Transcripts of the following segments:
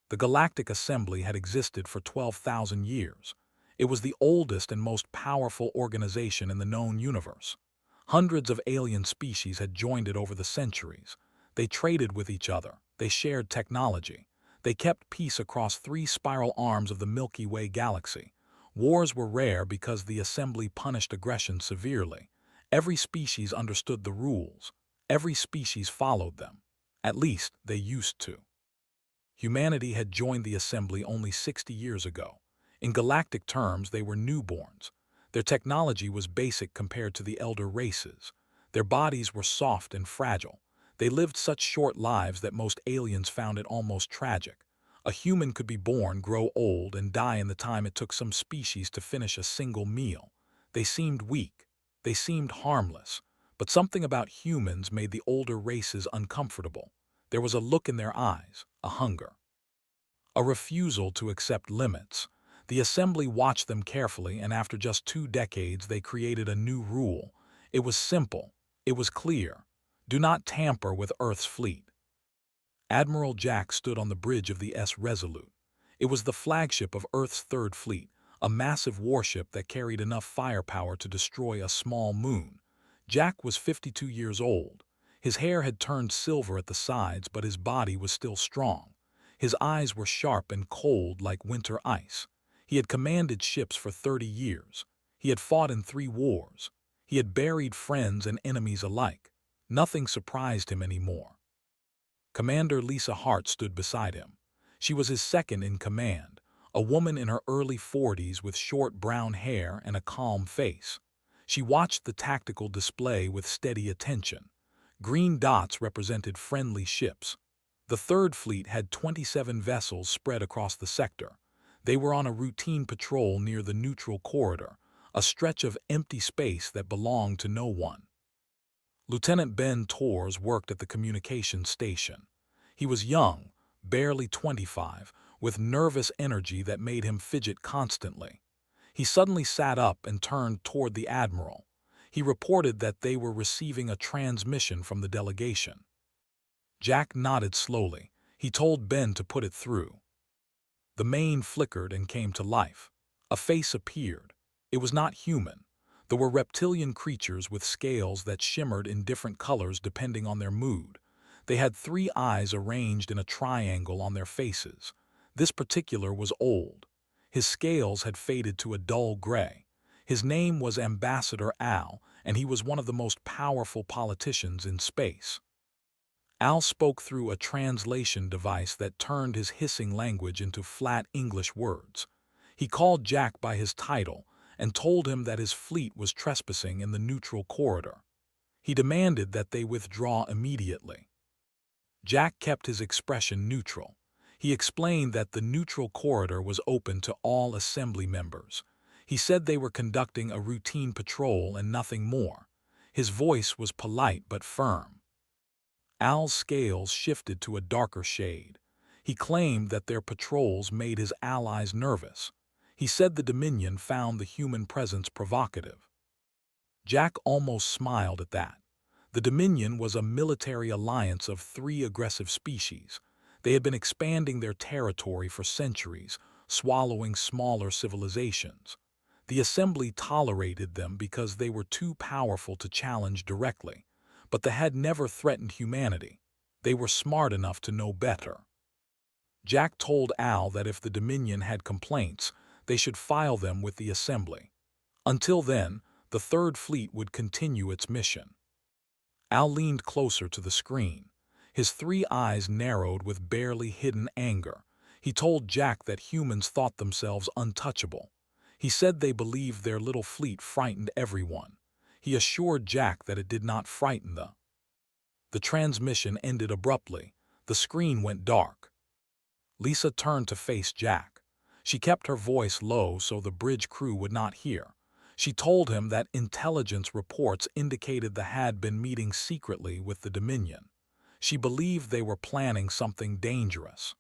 The Galactic Assembly had existed for 12,000 years. It was the oldest and most powerful organization in the known universe. Hundreds of alien species had joined it over the centuries. They traded with each other. They shared technology. They kept peace across 3 spiral arms of the Milky Way galaxy. Wars were rare because the Assembly punished aggression severely. Every species understood the rules. Every species followed them. At least, they used to. Humanity had joined the Assembly only 60 years ago. In galactic terms, they were newborns. Their technology was basic compared to the elder races. Their bodies were soft and fragile. They lived such short lives that most aliens found it almost tragic. A human could be born, grow old, and die in the time it took some species to finish a single meal. They seemed weak. They seemed harmless. But something about humans made the older races uncomfortable. There was a look in their eyes, a hunger, a refusal to accept limits. The Assembly watched them carefully, and after just 2 decades they created a new rule. It was simple. It was clear. Do not tamper with Earth's fleet. Admiral Jack stood on the bridge of the S Resolute. It was the flagship of Earth's Third Fleet, a massive warship that carried enough firepower to destroy a small moon. Jack was 52 years old. His hair had turned silver at the sides, but his body was still strong. His eyes were sharp and cold like winter ice. He had commanded ships for 30 years. He had fought in 3 wars. He had buried friends and enemies alike. Nothing surprised him anymore. Commander Lisa Hart stood beside him. She was his second in command, a woman in her early 40s with short brown hair and a calm face. She watched the tactical display with steady attention. Green dots represented friendly ships. The Third Fleet had 27 vessels spread across the sector. They were on a routine patrol near the neutral corridor, a stretch of empty space that belonged to no one. Lieutenant Ben Torres worked at the communications station. He was young, barely 25, with nervous energy that made him fidget constantly. He suddenly sat up and turned toward the admiral. He reported that they were receiving a transmission from the delegation. Jack nodded slowly. He told Ben to put it through. The main flickered and came to life. A face appeared. It was not human. There were reptilian creatures with scales that shimmered in different colors depending on their mood. They had 3 eyes arranged in a triangle on their faces. This particular was old. His scales had faded to a dull gray. His name was Ambassador Al, and he was one of the most powerful politicians in space. Al spoke through a translation device that turned his hissing language into flat English words. He called Jack by his title and told him that his fleet was trespassing in the neutral corridor. He demanded that they withdraw immediately. Jack kept his expression neutral. He explained that the neutral corridor was open to all Assembly members. He said they were conducting a routine patrol and nothing more. His voice was polite but firm. Al's scales shifted to a darker shade. He claimed that their patrols made his allies nervous. He said the Dominion found the human presence provocative. Jack almost smiled at that. The Dominion was a military alliance of 3 aggressive species. They had been expanding their territory for centuries, swallowing smaller civilizations. The Assembly tolerated them because they were too powerful to challenge directly, but they had never threatened humanity. They were smart enough to know better. Jack told Al that if the Dominion had complaints, they should file them with the Assembly. Until then, the Third Fleet would continue its mission. Al leaned closer to the screen. His 3 eyes narrowed with barely hidden anger. He told Jack that humans thought themselves untouchable. He said they believed their little fleet frightened everyone. He assured Jack that it did not frighten them. The transmission ended abruptly. The screen went dark. Lisa turned to face Jack. She kept her voice low so the bridge crew would not hear. She told him that intelligence reports indicated they had been meeting secretly with the Dominion. She believed they were planning something dangerous.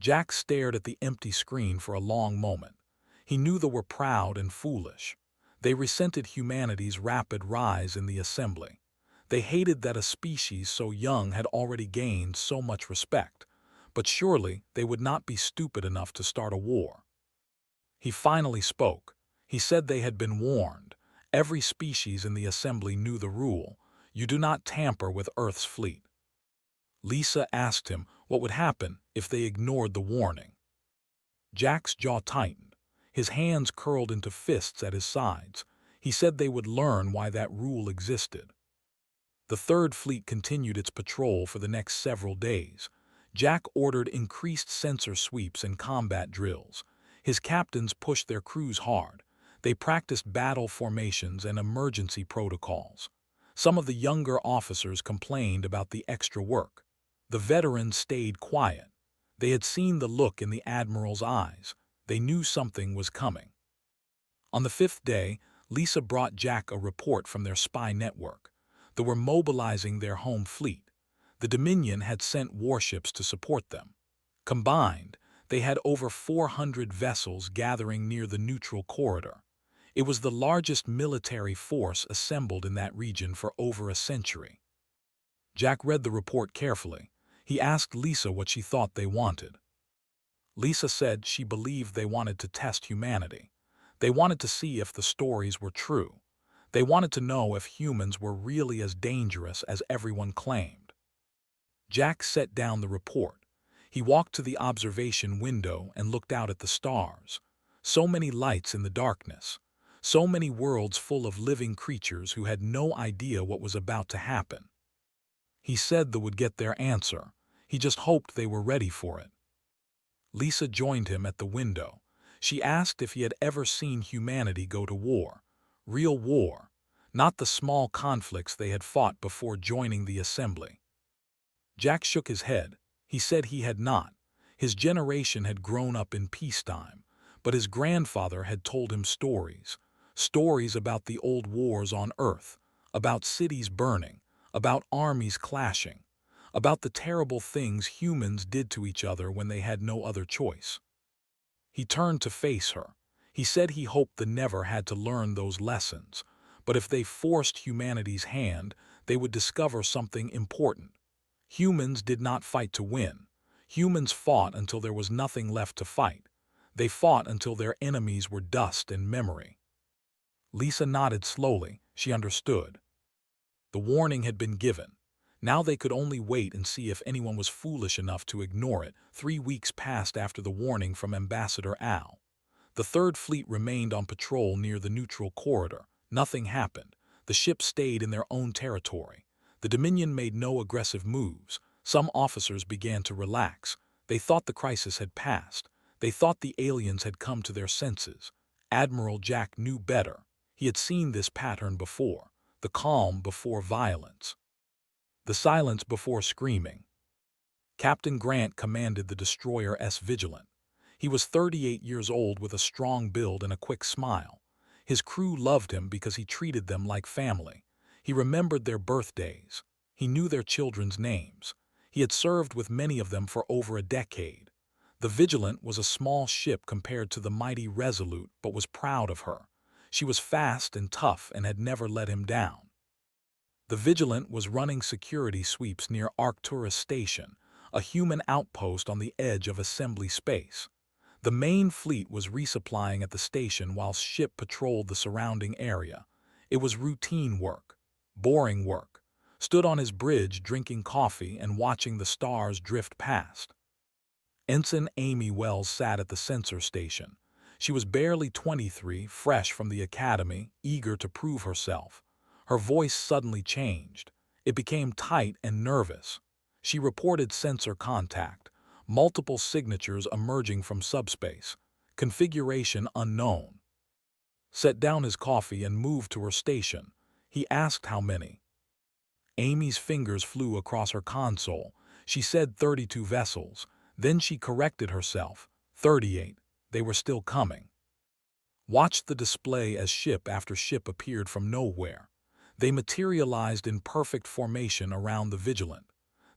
Jack stared at the empty screen for a long moment. He knew they were proud and foolish. They resented humanity's rapid rise in the Assembly. They hated that a species so young had already gained so much respect. but surely they would not be stupid enough to start a war. He finally spoke. He said they had been warned. Every species in the assembly knew the rule. You do not tamper with Earth's fleet. Lisa asked him what would happen if they ignored the warning. Jack's jaw tightened. His hands curled into fists at his sides. He said they would learn why that rule existed. The Third Fleet continued its patrol for the next several days. Jack ordered increased sensor sweeps and combat drills. His captains pushed their crews hard. They practiced battle formations and emergency protocols. Some of the younger officers complained about the extra work. The veterans stayed quiet. They had seen the look in the admiral's eyes. They knew something was coming. On the fifth day, Lisa brought Jack a report from their spy network. They were mobilizing their home fleet. The Dominion had sent warships to support them. Combined, they had over 400 vessels gathering near the neutral corridor. It was the largest military force assembled in that region for over a century. Jack read the report carefully. He asked Lisa what she thought they wanted. Lisa said she believed they wanted to test humanity. They wanted to see if the stories were true. They wanted to know if humans were really as dangerous as everyone claimed. Jack set down the report. He walked to the observation window and looked out at the stars. So many lights in the darkness. So many worlds full of living creatures who had no idea what was about to happen. He said they would get their answer. He just hoped they were ready for it. Lisa joined him at the window. She asked if he had ever seen humanity go to war. Real war, not the small conflicts they had fought before joining the assembly. Jack shook his head. He said he had not. His generation had grown up in peacetime, but his grandfather had told him stories. Stories about the old wars on Earth, about cities burning, about armies clashing, about the terrible things humans did to each other when they had no other choice. He turned to face her. He said he hoped they never had to learn those lessons, but if they forced humanity's hand, they would discover something important. Humans did not fight to win. Humans fought until there was nothing left to fight. They fought until their enemies were dust and memory. Lisa nodded slowly. She understood. The warning had been given. Now they could only wait and see if anyone was foolish enough to ignore it. 3 weeks passed after the warning from Ambassador Al. The Third Fleet remained on patrol near the neutral corridor. Nothing happened. The ships stayed in their own territory. The Dominion made no aggressive moves. Some officers began to relax. They thought the crisis had passed. They thought the aliens had come to their senses. Admiral Jack knew better. He had seen this pattern before. The calm before violence. The silence before screaming. Captain Grant commanded the destroyer S. Vigilant. He was 38 years old with a strong build and a quick smile. His crew loved him because he treated them like family. He remembered their birthdays. He knew their children's names. He had served with many of them for over a decade. The Vigilant was a small ship compared to the mighty Resolute, but was proud of her. She was fast and tough and had never let him down. The Vigilant was running security sweeps near Arcturus Station, a human outpost on the edge of assembly space. The main fleet was resupplying at the station while ship patrolled the surrounding area. It was routine work, boring work. Stood on his bridge drinking coffee and watching the stars drift past. Ensign Amy Wells sat at the sensor station. She was barely 23, fresh from the academy, eager to prove herself. Her voice suddenly changed. It became tight and nervous. She reported sensor contact, multiple signatures emerging from subspace, configuration unknown. Set down his coffee and moved to her station. He asked how many. Amy's fingers flew across her console. She said 32 vessels. Then she corrected herself. 38. They were still coming. Watched the display as ship after ship appeared from nowhere. They materialized in perfect formation around the Vigilant.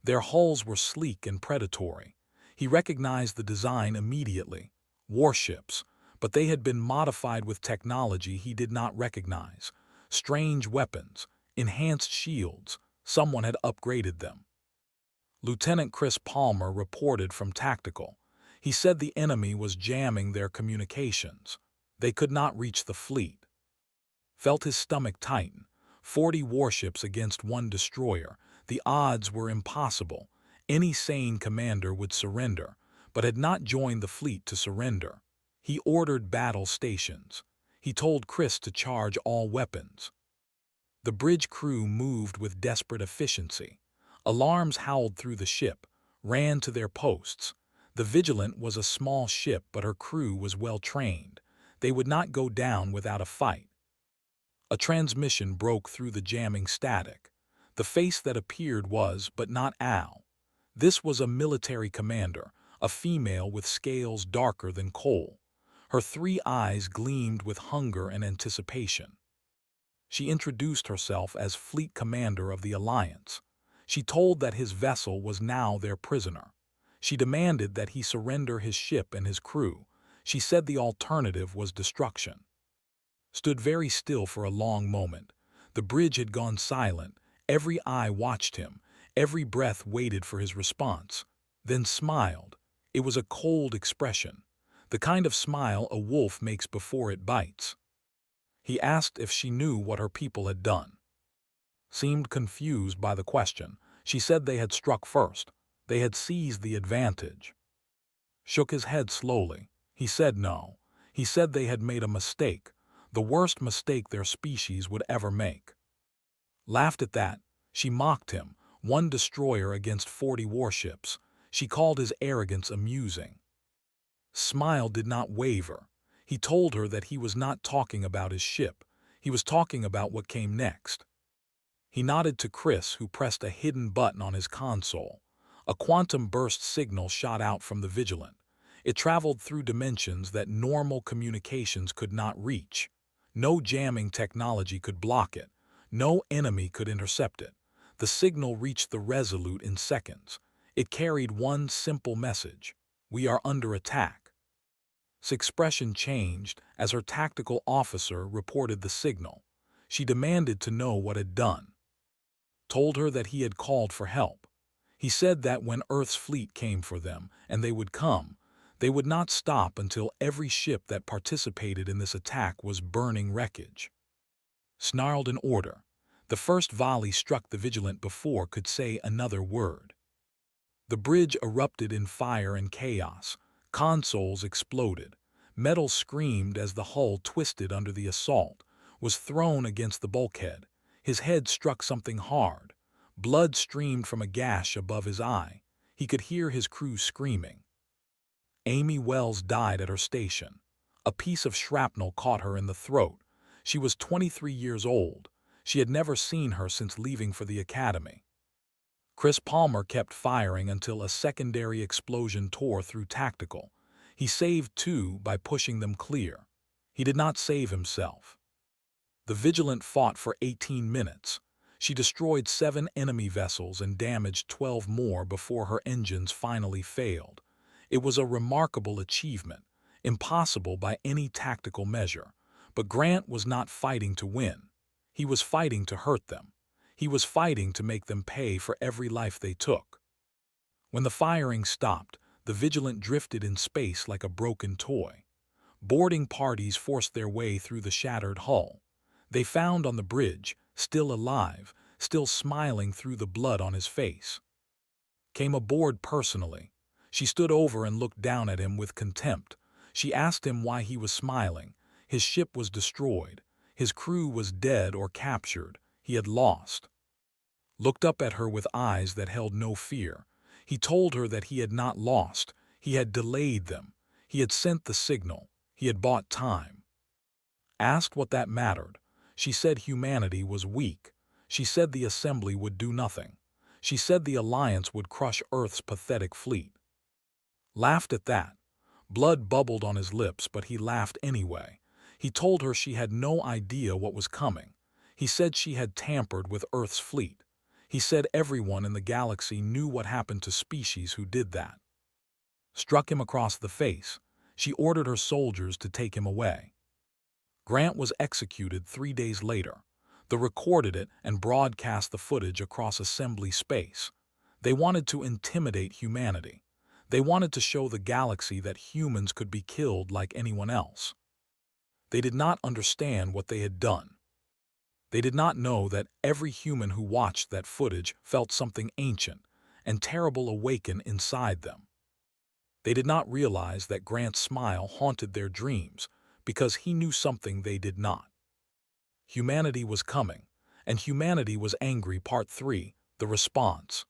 Their hulls were sleek and predatory. He recognized the design immediately. Warships, but they had been modified with technology he did not recognize. Strange weapons, enhanced shields. Someone had upgraded them. Lieutenant Chris Palmer reported from Tactical. He said the enemy was jamming their communications. They could not reach the fleet. Felt his stomach tighten. 40 warships against one destroyer. The odds were impossible. Any sane commander would surrender, but had not joined the fleet to surrender. He ordered battle stations. He told Chris to charge all weapons. The bridge crew moved with desperate efficiency. Alarms howled through the ship, ran to their posts. The Vigilant was a small ship, but her crew was well trained. They would not go down without a fight. A transmission broke through the jamming static. The face that appeared was, but not Al. This was a military commander, a female with scales darker than coal. Her 3 eyes gleamed with hunger and anticipation. She introduced herself as Fleet Commander of the Alliance. She told that his vessel was now their prisoner. She demanded that he surrender his ship and his crew. She said the alternative was destruction. Stood very still for a long moment. The bridge had gone silent. Every eye watched him. Every breath waited for his response. Then smiled. It was a cold expression, the kind of smile a wolf makes before it bites. He asked if she knew what her people had done. Seemed confused by the question. She said they had struck first. They had seized the advantage. Shook his head slowly. He said no. He said they had made a mistake, the worst mistake their species would ever make. Laughed at that. She mocked him, 1 destroyer against 40 warships. She called his arrogance amusing. Smile did not waver. He told her that he was not talking about his ship. He was talking about what came next. He nodded to Chris, who pressed a hidden button on his console. A quantum burst signal shot out from the Vigilant. It traveled through dimensions that normal communications could not reach. No jamming technology could block it. No enemy could intercept it. The signal reached the Resolute in seconds. It carried one simple message: we are under attack. His expression changed as her tactical officer reported the signal. She demanded to know what had done. Told her that he had called for help. He said that when Earth's fleet came for them, and they would come, they would not stop until every ship that participated in this attack was burning wreckage. Snarled an order. The first volley struck the Vigilant before could say another word. The bridge erupted in fire and chaos. Consoles exploded. Metal screamed as the hull twisted under the assault, was thrown against the bulkhead. His head struck something hard. Blood streamed from a gash above his eye. He could hear his crew screaming. Amy Wells died at her station. A piece of shrapnel caught her in the throat. She was 23 years old. She had never seen her since leaving for the academy. Chris Palmer kept firing until a secondary explosion tore through Tactical. He saved 2 by pushing them clear. He did not save himself. The Vigilant fought for 18 minutes. She destroyed 7 enemy vessels and damaged 12 more before her engines finally failed. It was a remarkable achievement, impossible by any tactical measure. But Grant was not fighting to win. He was fighting to hurt them. He was fighting to make them pay for every life they took. When the firing stopped, the Vigilant drifted in space like a broken toy. Boarding parties forced their way through the shattered hull. They found on the bridge, still alive, still smiling through the blood on his face. Came aboard personally. She stood over and looked down at him with contempt. She asked him why he was smiling. His ship was destroyed. His crew was dead or captured. He had lost. Looked up at her with eyes that held no fear. He told her that he had not lost. He had delayed them. He had sent the signal. He had bought time. Asked what that mattered. She said humanity was weak. She said the assembly would do nothing. She said the Alliance would crush Earth's pathetic fleet. Laughed at that. Blood bubbled on his lips, but he laughed anyway. He told her she had no idea what was coming. He said she had tampered with Earth's fleet. He said everyone in the galaxy knew what happened to species who did that. Struck him across the face. She ordered her soldiers to take him away. Grant was executed 3 days later. They recorded it and broadcast the footage across assembly space. They wanted to intimidate humanity. They wanted to show the galaxy that humans could be killed like anyone else. They did not understand what they had done. They did not know that every human who watched that footage felt something ancient and terrible awaken inside them. They did not realize that Grant's smile haunted their dreams because he knew something they did not. Humanity was coming, and humanity was angry. Part 3, The Response.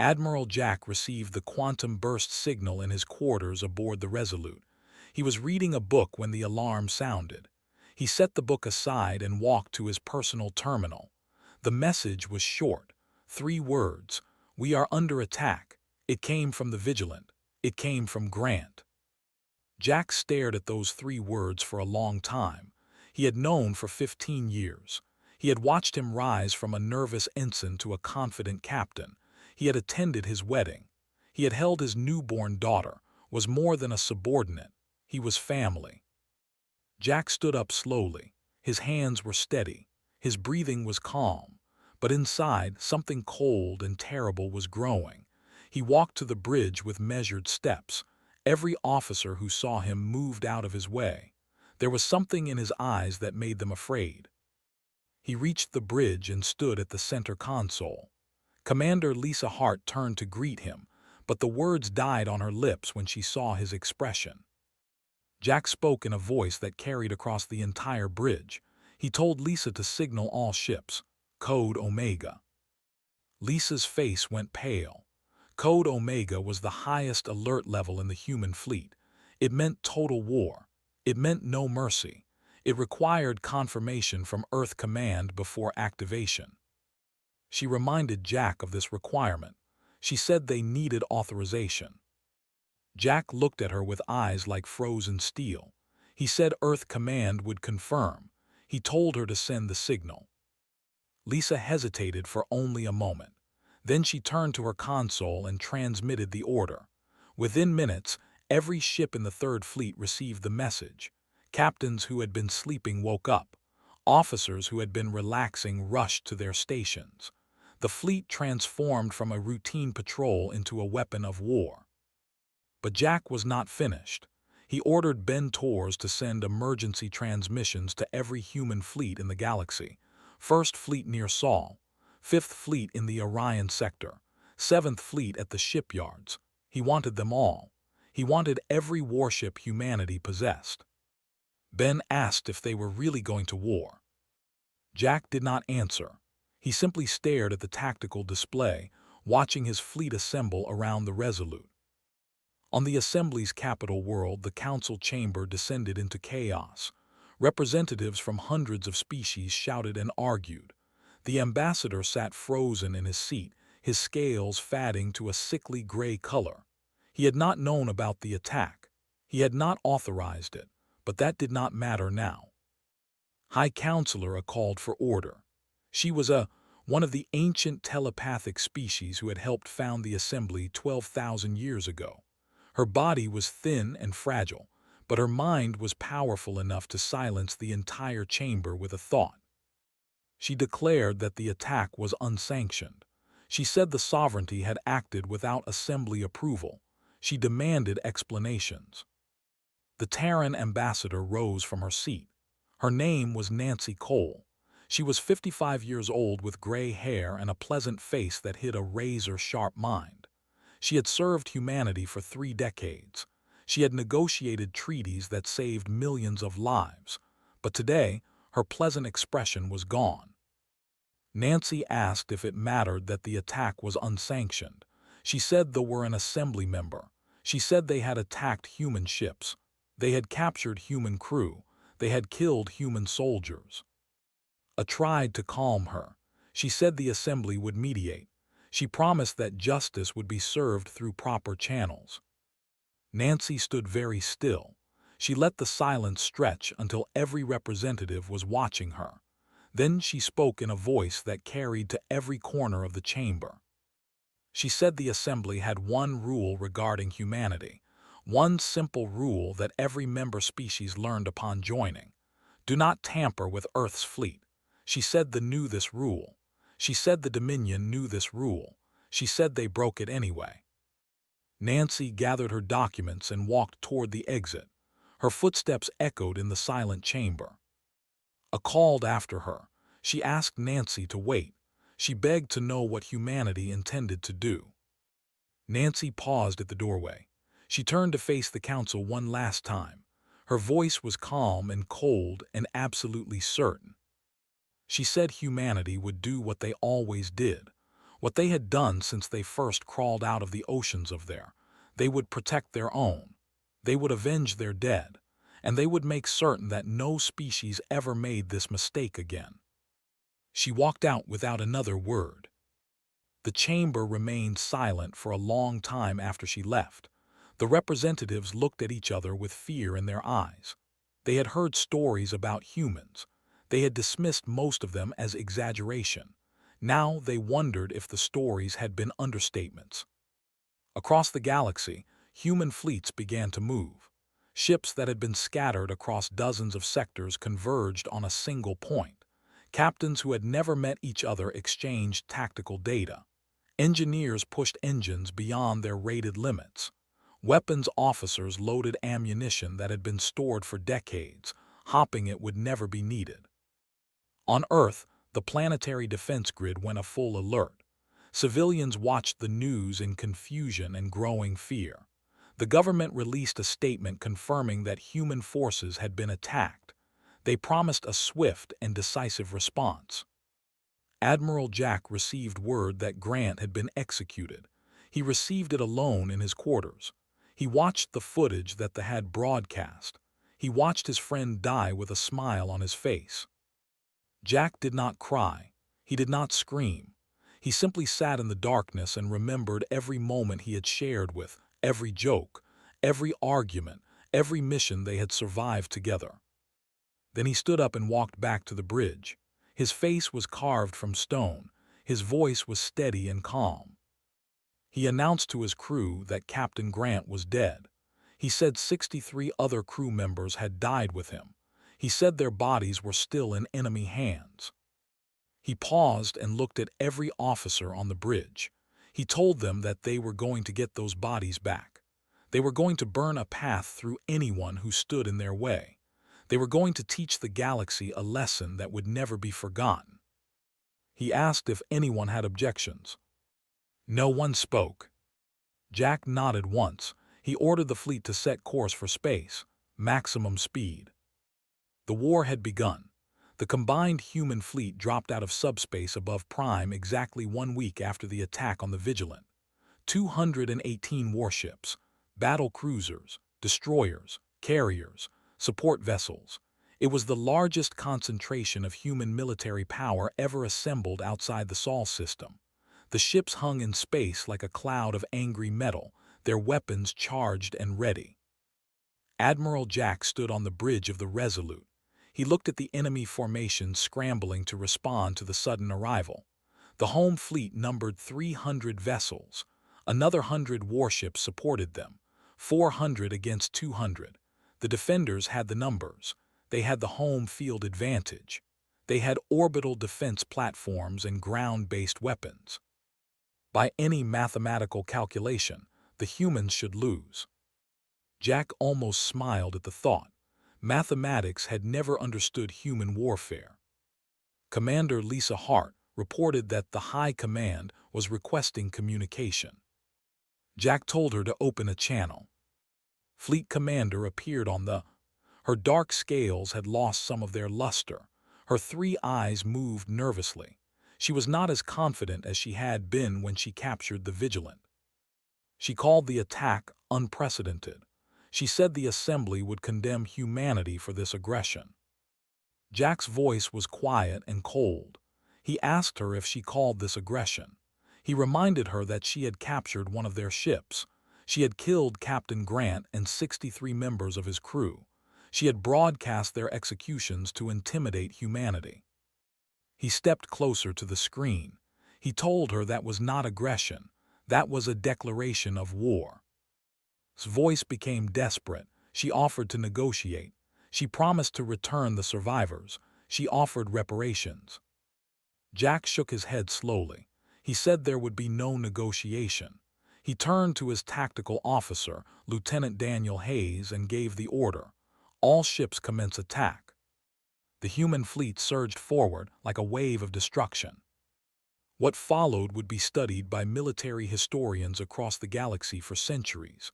Admiral Jack received the quantum burst signal in his quarters aboard the Resolute. He was reading a book when the alarm sounded. He set the book aside and walked to his personal terminal. The message was short, 3 words: "We are under attack." It came from the Vigilant. It came from Grant. Jack stared at those 3 words for a long time. He had known for 15 years. He had watched him rise from a nervous ensign to a confident captain. He had attended his wedding. He had held his newborn daughter, was more than a subordinate. He was family. Jack stood up slowly. His hands were steady. His breathing was calm. But inside, something cold and terrible was growing. He walked to the bridge with measured steps. Every officer who saw him moved out of his way. There was something in his eyes that made them afraid. He reached the bridge and stood at the center console. Commander Lisa Hart turned to greet him, but the words died on her lips when she saw his expression. Jack spoke in a voice that carried across the entire bridge. He told Lisa to signal all ships. Code Omega. Lisa's face went pale. Code Omega was the highest alert level in the human fleet. It meant total war. It meant no mercy. It required confirmation from Earth Command before activation. She reminded Jack of this requirement. She said they needed authorization. Jack looked at her with eyes like frozen steel. He said Earth Command would confirm. He told her to send the signal. Lisa hesitated for only a moment. Then she turned to her console and transmitted the order. Within minutes, every ship in the Third Fleet received the message. Captains who had been sleeping woke up. Officers who had been relaxing rushed to their stations. The fleet transformed from a routine patrol into a weapon of war. But Jack was not finished. He ordered Ben Torres to send emergency transmissions to every human fleet in the galaxy. First Fleet near Sol, Fifth Fleet in the Orion sector, Seventh Fleet at the shipyards. He wanted them all. He wanted every warship humanity possessed. Ben asked if they were really going to war. Jack did not answer. He simply stared at the tactical display, watching his fleet assemble around the Resolute. On the Assembly's capital world, the council chamber descended into chaos. Representatives from hundreds of species shouted and argued. The ambassador sat frozen in his seat, his scales fading to a sickly gray color. He had not known about the attack. He had not authorized it, but that did not matter now. High Counselor called for order. She was one of the ancient telepathic species who had helped found the Assembly 12,000 years ago. Her body was thin and fragile, but her mind was powerful enough to silence the entire chamber with a thought. She declared that the attack was unsanctioned. She said the sovereignty had acted without Assembly approval. She demanded explanations. The Terran ambassador rose from her seat. Her name was Nancy Cole. She was 55 years old with gray hair and a pleasant face that hid a razor-sharp mind. She had served humanity for 3 decades. She had negotiated treaties that saved millions of lives. But today, her pleasant expression was gone. Nancy asked if it mattered that the attack was unsanctioned. She said they were an Assembly member. She said they had attacked human ships. They had captured human crew. They had killed human soldiers. Tried to calm her. She said the Assembly would mediate. She promised that justice would be served through proper channels. Nancy stood very still. She let the silence stretch until every representative was watching her. Then she spoke in a voice that carried to every corner of the chamber. She said the Assembly had one rule regarding humanity, one simple rule that every member species learned upon joining. Do not tamper with Earth's fleet. She said they knew this rule. She said the Dominion knew this rule. She said they broke it anyway. Nancy gathered her documents and walked toward the exit. Her footsteps echoed in the silent chamber. A called after her. She asked Nancy to wait. She begged to know what humanity intended to do. Nancy paused at the doorway. She turned to face the council one last time. Her voice was calm and cold and absolutely certain. She said humanity would do what they always did, what they had done since they first crawled out of the oceans of there. They would protect their own. They would avenge their dead, and they would make certain that no species ever made this mistake again. She walked out without another word. The chamber remained silent for a long time after she left. The representatives looked at each other with fear in their eyes. They had heard stories about humans. They had dismissed most of them as exaggeration. Now they wondered if the stories had been understatements. Across the galaxy, human fleets began to move. Ships that had been scattered across dozens of sectors converged on a single point. Captains who had never met each other exchanged tactical data. Engineers pushed engines beyond their rated limits. Weapons officers loaded ammunition that had been stored for decades, hoping it would never be needed. On Earth, the planetary defense grid went a full alert. Civilians watched the news in confusion and growing fear. The government released a statement confirming that human forces had been attacked. They promised a swift and decisive response. Admiral Jack received word that Grant had been executed. He received it alone in his quarters. He watched the footage that they had broadcast. He watched his friend die with a smile on his face. Jack did not cry. He did not scream. He simply sat in the darkness and remembered every moment he had shared with, every joke, every argument, every mission they had survived together. Then he stood up and walked back to the bridge. His face was carved from stone. His voice was steady and calm. He announced to his crew that Captain Grant was dead. He said 63 other crew members had died with him. He said their bodies were still in enemy hands. He paused and looked at every officer on the bridge. He told them that they were going to get those bodies back. They were going to burn a path through anyone who stood in their way. They were going to teach the galaxy a lesson that would never be forgotten. He asked if anyone had objections. No one spoke. Jack nodded once. He ordered the fleet to set course for space, maximum speed. The war had begun. The combined human fleet dropped out of subspace above Prime exactly 1 week after the attack on the Vigilant. 218 warships, battle cruisers, destroyers, carriers, support vessels. It was the largest concentration of human military power ever assembled outside the Sol system. The ships hung in space like a cloud of angry metal, their weapons charged and ready. Admiral Jack stood on the bridge of the Resolute. He looked at the enemy formation scrambling to respond to the sudden arrival. The home fleet numbered 300 vessels. Another 100 warships supported them, 400 against 200. The defenders had the numbers. They had the home field advantage. They had orbital defense platforms and ground-based weapons. By any mathematical calculation, the humans should lose. Jack almost smiled at the thought. Mathematics had never understood human warfare. Commander Lisa Hart reported that the High Command was requesting communication. Jack told her to open a channel. Fleet Commander appeared on the... Her dark scales had lost some of their luster. Her 3 eyes moved nervously. She was not as confident as she had been when she captured the Vigilant. She called the attack unprecedented. She said the assembly would condemn humanity for this aggression. Jack's voice was quiet and cold. He asked her if she called this aggression. He reminded her that she had captured one of their ships. She had killed Captain Grant and 63 members of his crew. She had broadcast their executions to intimidate humanity. He stepped closer to the screen. He told her that was not aggression. That was a declaration of war. His voice became desperate. She offered to negotiate. She promised to return the survivors. She offered reparations. Jack shook his head slowly. He said there would be no negotiation. He turned to his tactical officer, Lieutenant Daniel Hayes, and gave the order, "All ships commence attack." The human fleet surged forward like a wave of destruction. What followed would be studied by military historians across the galaxy for centuries.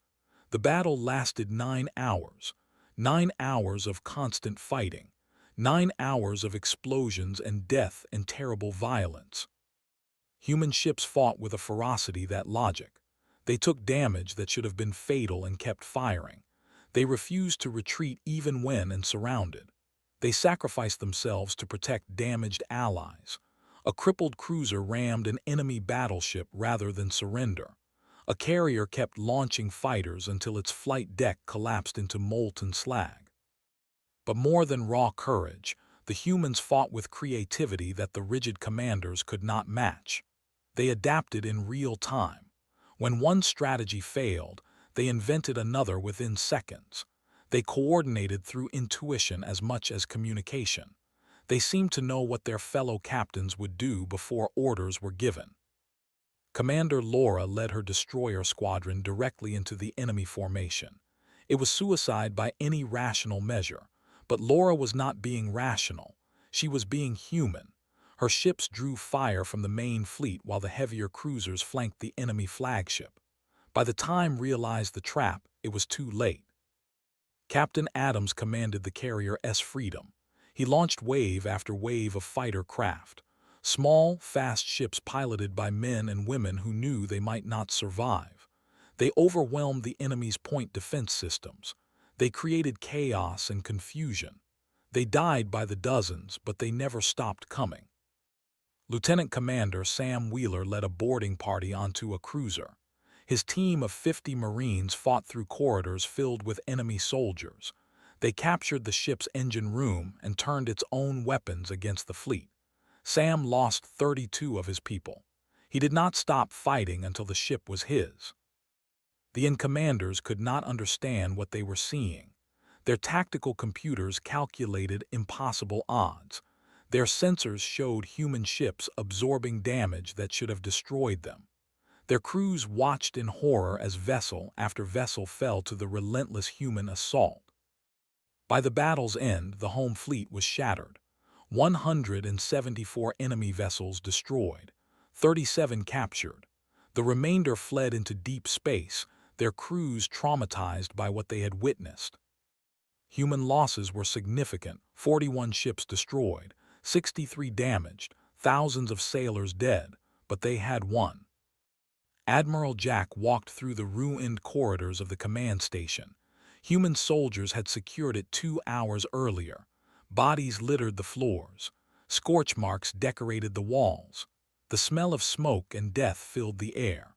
The battle lasted 9 hours. 9 hours of constant fighting. 9 hours of explosions and death and terrible violence. Human ships fought with a ferocity that logic. They took damage that should have been fatal and kept firing. They refused to retreat even when surrounded. They sacrificed themselves to protect damaged allies. A crippled cruiser rammed an enemy battleship rather than surrender. A carrier kept launching fighters until its flight deck collapsed into molten slag. But more than raw courage, the humans fought with creativity that the rigid commanders could not match. They adapted in real time. When one strategy failed, they invented another within seconds. They coordinated through intuition as much as communication. They seemed to know what their fellow captains would do before orders were given. Commander Laura led her destroyer squadron directly into the enemy formation. It was suicide by any rational measure, but Laura was not being rational. She was being human. Her ships drew fire from the main fleet while the heavier cruisers flanked the enemy flagship. By the time realized the trap, it was too late. Captain Adams commanded the carrier Freedom. He launched wave after wave of fighter craft. Small, fast ships piloted by men and women who knew they might not survive. They overwhelmed the enemy's point defense systems. They created chaos and confusion. They died by the dozens, but they never stopped coming. Lieutenant Commander Sam Wheeler led a boarding party onto a cruiser. His team of 50 Marines fought through corridors filled with enemy soldiers. They captured the ship's engine room and turned its own weapons against the fleet. Sam lost 32 of his people. He did not stop fighting until the ship was his. The commanders could not understand what they were seeing. Their tactical computers calculated impossible odds. Their sensors showed human ships absorbing damage that should have destroyed them. Their crews watched in horror as vessel after vessel fell to the relentless human assault. By the battle's end, the home fleet was shattered. 174 enemy vessels destroyed, 37 captured. The remainder fled into deep space, their crews traumatized by what they had witnessed. Human losses were significant: 41 ships destroyed, 63 damaged, thousands of sailors dead, but they had won. Admiral Jack walked through the ruined corridors of the command station. Human soldiers had secured it 2 hours earlier. Bodies littered the floors. Scorch marks decorated the walls. The smell of smoke and death filled the air.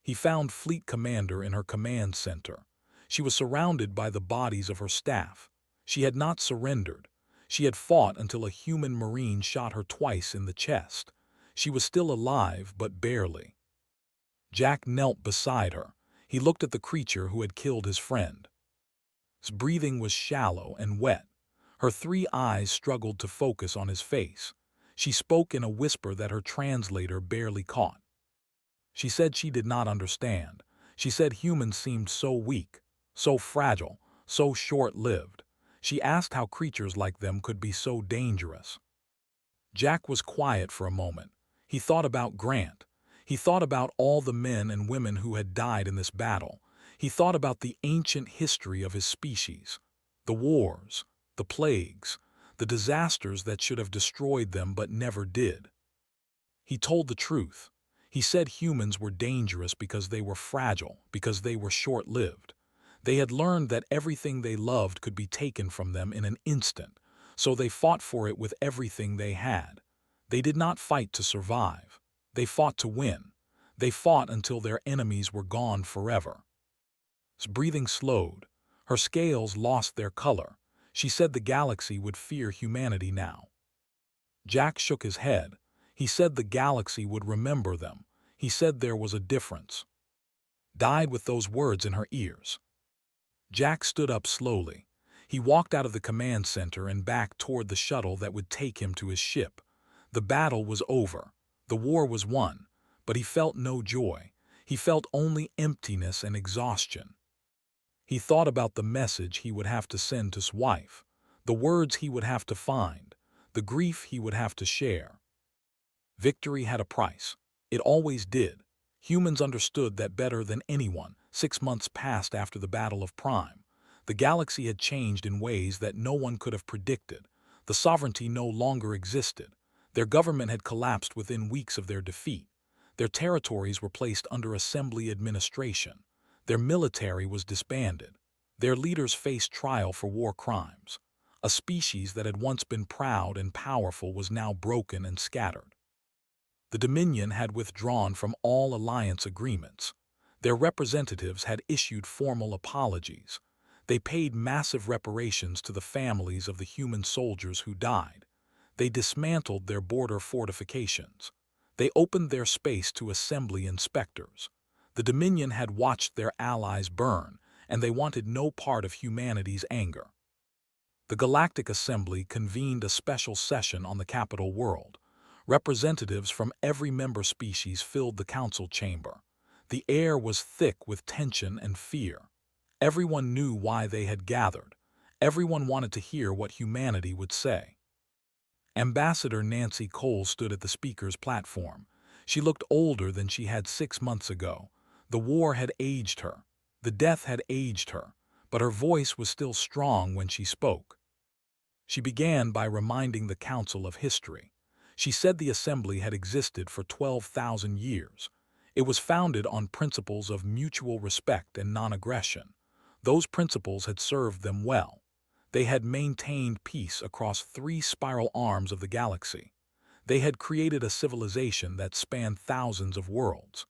He found Fleet Commander in her command center. She was surrounded by the bodies of her staff. She had not surrendered. She had fought until a human Marine shot her twice in the chest. She was still alive, but barely. Jack knelt beside her. He looked at the creature who had killed his friend. His breathing was shallow and wet. Her 3 eyes struggled to focus on his face. She spoke in a whisper that her translator barely caught. She said she did not understand. She said humans seemed so weak, so fragile, so short-lived. She asked how creatures like them could be so dangerous. Jack was quiet for a moment. He thought about Grant. He thought about all the men and women who had died in this battle. He thought about the ancient history of his species, the wars, the plagues, the disasters that should have destroyed them but never did. He told the truth. He said humans were dangerous because they were fragile, because they were short-lived. They had learned that everything they loved could be taken from them in an instant, so they fought for it with everything they had. They did not fight to survive. They fought to win. They fought until their enemies were gone forever. His breathing slowed. Her scales lost their color. She said the galaxy would fear humanity now. Jack shook his head. He said the galaxy would remember them. He said there was a difference. Died with those words in her ears. Jack stood up slowly. He walked out of the command center and back toward the shuttle that would take him to his ship. The battle was over. The war was won, but he felt no joy. He felt only emptiness and exhaustion. He thought about the message he would have to send to his wife, the words he would have to find, the grief he would have to share. Victory had a price. It always did. Humans understood that better than anyone. 6 months passed after the Battle of Prime. The galaxy had changed in ways that no one could have predicted. The sovereignty no longer existed. Their government had collapsed within weeks of their defeat. Their territories were placed under assembly administration. Their military was disbanded. Their leaders faced trial for war crimes. A species that had once been proud and powerful was now broken and scattered. The Dominion had withdrawn from all alliance agreements. Their representatives had issued formal apologies. They paid massive reparations to the families of the human soldiers who died. They dismantled their border fortifications. They opened their space to assembly inspectors. The Dominion had watched their allies burn, and they wanted no part of humanity's anger. The Galactic Assembly convened a special session on the capital world. Representatives from every member species filled the council chamber. The air was thick with tension and fear. Everyone knew why they had gathered. Everyone wanted to hear what humanity would say. Ambassador Nancy Cole stood at the speaker's platform. She looked older than she had 6 months ago. The war had aged her. The death had aged her, but her voice was still strong when she spoke. She began by reminding the council of history. She said the assembly had existed for 12,000 years. It was founded on principles of mutual respect and non-aggression. Those principles had served them well. They had maintained peace across 3 spiral arms of the galaxy. They had created a civilization that spanned thousands of worlds.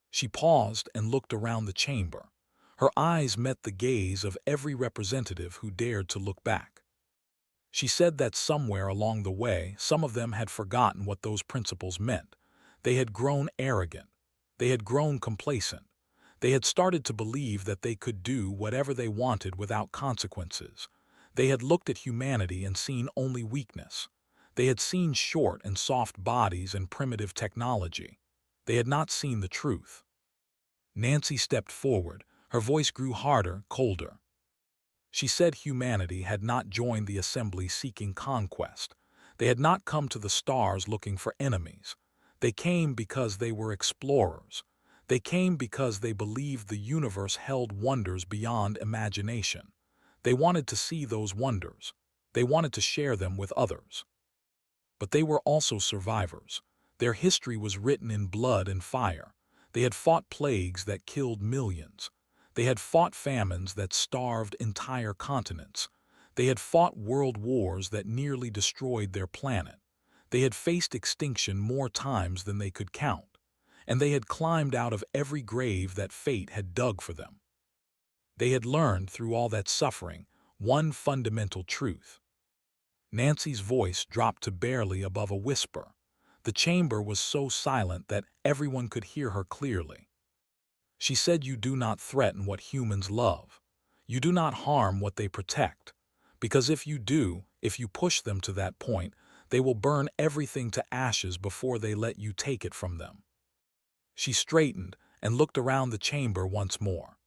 She paused and looked around the chamber. Her eyes met the gaze of every representative who dared to look back. She said that somewhere along the way, some of them had forgotten what those principles meant. They had grown arrogant. They had grown complacent. They had started to believe that they could do whatever they wanted without consequences. They had looked at humanity and seen only weakness. They had seen short and soft bodies and primitive technology. They had not seen the truth. Nancy stepped forward. Her voice grew harder, colder. She said humanity had not joined the assembly seeking conquest. They had not come to the stars looking for enemies. They came because they were explorers. They came because they believed the universe held wonders beyond imagination. They wanted to see those wonders. They wanted to share them with others. But they were also survivors. Their history was written in blood and fire. They had fought plagues that killed millions. They had fought famines that starved entire continents. They had fought world wars that nearly destroyed their planet. They had faced extinction more times than they could count. And they had climbed out of every grave that fate had dug for them. They had learned through all that suffering one fundamental truth. Nancy's voice dropped to barely above a whisper. The chamber was so silent that everyone could hear her clearly. She said, "You do not threaten what humans love. You do not harm what they protect. Because if you do, if you push them to that point, they will burn everything to ashes before they let you take it from them." She straightened and looked around the chamber once more.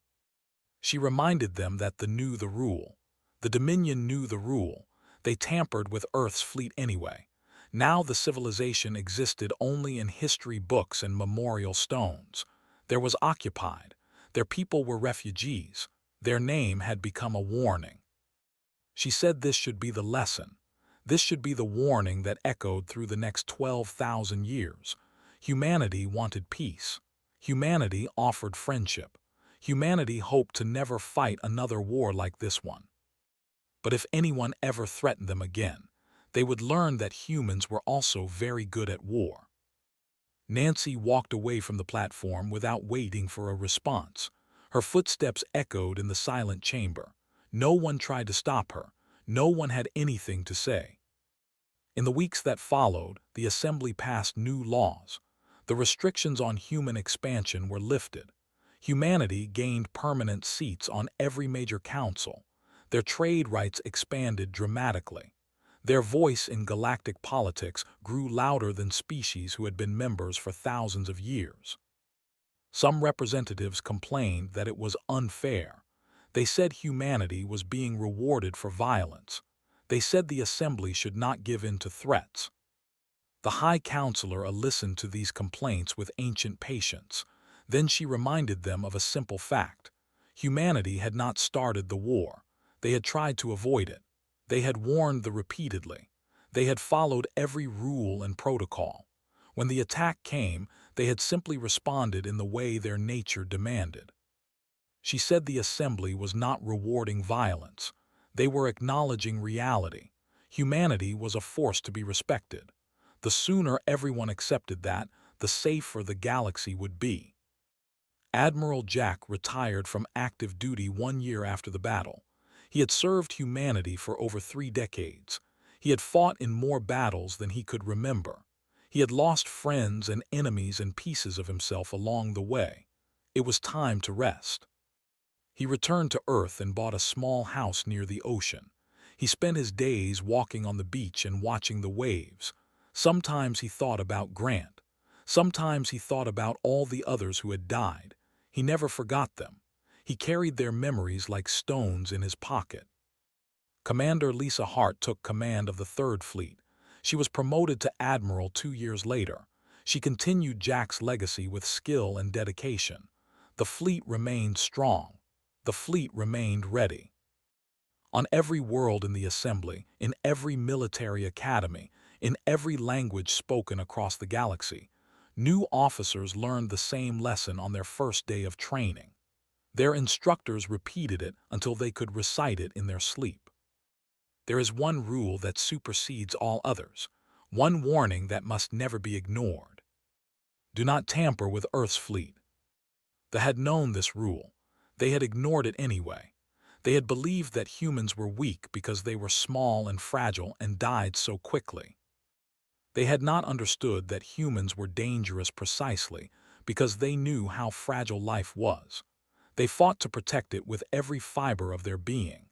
She reminded them that they knew the rule. The Dominion knew the rule. They tampered with Earth's fleet anyway. Now the civilization existed only in history books and memorial stones. There was occupied. Their people were refugees. Their name had become a warning. She said this should be the lesson. This should be the warning that echoed through the next 12,000 years. Humanity wanted peace. Humanity offered friendship. Humanity hoped to never fight another war like this one. But if anyone ever threatened them again, they would learn that humans were also very good at war. Nancy walked away from the platform without waiting for a response. Her footsteps echoed in the silent chamber. No one tried to stop her. No one had anything to say. In the weeks that followed, the assembly passed new laws. The restrictions on human expansion were lifted. Humanity gained permanent seats on every major council. Their trade rights expanded dramatically. Their voice in galactic politics grew louder than species who had been members for thousands of years. Some representatives complained that it was unfair. They said humanity was being rewarded for violence. They said the assembly should not give in to threats. The High Counselor listened to these complaints with ancient patience. Then she reminded them of a simple fact. Humanity had not started the war. They had tried to avoid it. They had warned them repeatedly. They had followed every rule and protocol. When the attack came, they had simply responded in the way their nature demanded. She said the assembly was not rewarding violence. They were acknowledging reality. Humanity was a force to be respected. The sooner everyone accepted that, the safer the galaxy would be. Admiral Jack retired from active duty 1 year after the battle. He had served humanity for over 3 decades. He had fought in more battles than he could remember. He had lost friends and enemies and pieces of himself along the way. It was time to rest. He returned to Earth and bought a small house near the ocean. He spent his days walking on the beach and watching the waves. Sometimes he thought about Grant. Sometimes he thought about all the others who had died. He never forgot them. He carried their memories like stones in his pocket. Commander Lisa Hart took command of the Third Fleet. She was promoted to Admiral 2 years later. She continued Jack's legacy with skill and dedication. The fleet remained strong. The fleet remained ready. On every world in the assembly, in every military academy, in every language spoken across the galaxy, new officers learned the same lesson on their first day of training. Their instructors repeated it until they could recite it in their sleep. There is one rule that supersedes all others, one warning that must never be ignored. Do not tamper with Earth's fleet. They had known this rule. They had ignored it anyway. They had believed that humans were weak because they were small and fragile and died so quickly. They had not understood that humans were dangerous precisely because they knew how fragile life was. They fought to protect it with every fiber of their being.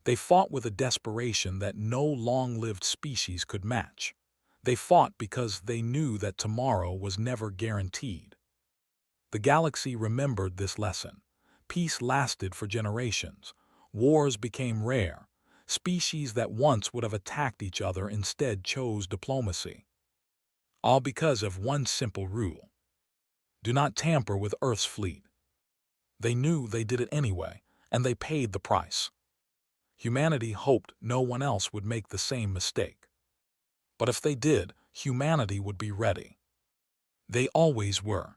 They fought with a desperation that no long-lived species could match. They fought because they knew that tomorrow was never guaranteed. The galaxy remembered this lesson. Peace lasted for generations. Wars became rare. Species that once would have attacked each other instead chose diplomacy. All because of one simple rule. Do not tamper with Earth's fleet. They knew they did it anyway, and they paid the price. Humanity hoped no one else would make the same mistake. But if they did, humanity would be ready. They always were.